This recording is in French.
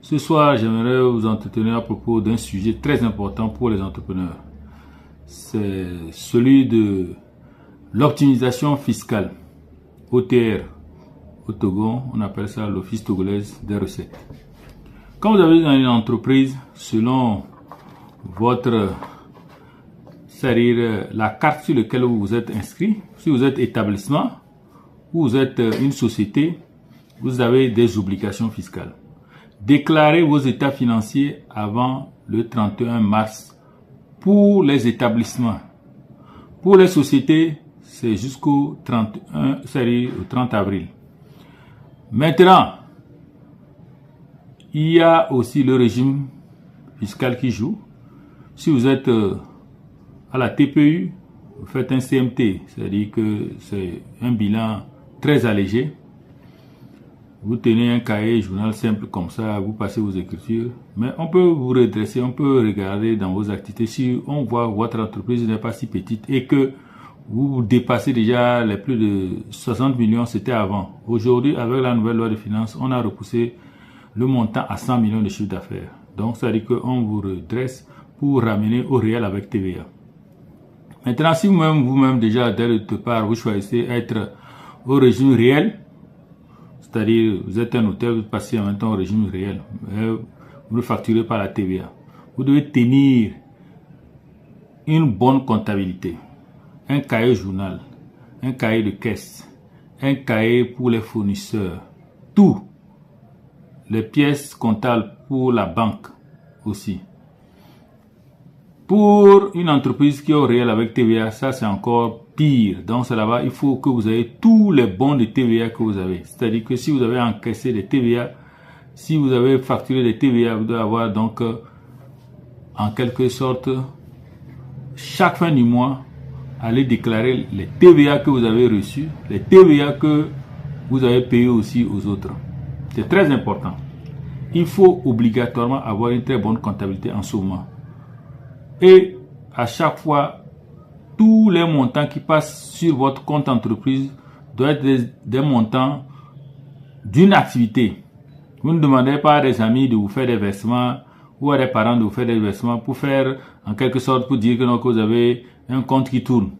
Ce soir, j'aimerais vous entretenir à propos d'un sujet très important pour les entrepreneurs. C'est celui de l'optimisation fiscale, OTR. Au Togo, on appelle ça l'Office togolaise des recettes. Quand vous avez dans une entreprise, selon votre, c'est-à-dire la carte sur laquelle vous êtes inscrit, si vous êtes établissement ou vous êtes une société, vous avez des obligations fiscales. Déclarez vos états financiers avant le 31 mars pour les établissements. Pour les sociétés, c'est jusqu'au 31, c'est-à-dire au 30 avril. Maintenant, il y a aussi le régime fiscal qui joue. Si vous êtes à la TPU, vous faites un CMT, c'est-à-dire que c'est un bilan très allégé. Vous tenez un cahier journal simple comme ça, vous passez vos écritures, mais on peut vous redresser, on peut regarder dans vos activités si on voit que votre entreprise n'est pas si petite et que vous dépassez déjà les plus de 60 millions, c'était avant. Aujourd'hui, avec la nouvelle loi de finances, on a repoussé le montant à 100 millions de chiffre d'affaires. Donc, ça veut dire qu'on vous redresse pour ramener au réel avec TVA. Maintenant, si vous-même déjà, dès le départ, vous choisissez être au régime réel, c'est-à-dire, vous êtes un hôtel, vous passez en même temps au régime réel. Vous ne facturez pas la TVA. Vous devez tenir une bonne comptabilité. Un cahier journal, un cahier de caisse, un cahier pour les fournisseurs. Tout. Les pièces comptables pour la banque aussi. Pour une entreprise qui est au réel avec TVA, ça c'est encore pire. Donc c'est là-bas, il faut que vous ayez tous les bons de TVA que vous avez. C'est-à-dire que si vous avez encaissé des TVA, si vous avez facturé des TVA, vous devez avoir donc en quelque sorte, chaque fin du mois, aller déclarer les TVA que vous avez reçus, les TVA que vous avez payés aussi aux autres. C'est très important. Il faut obligatoirement avoir une très bonne comptabilité en ce moment. Et à chaque fois, tous les montants qui passent sur votre compte entreprise doivent être des montants d'une activité. Vous ne demandez pas à des amis de vous faire des versements ou à des parents de vous faire des versements pour faire en quelque sorte pour dire que, non, que vous avez un compte qui tourne.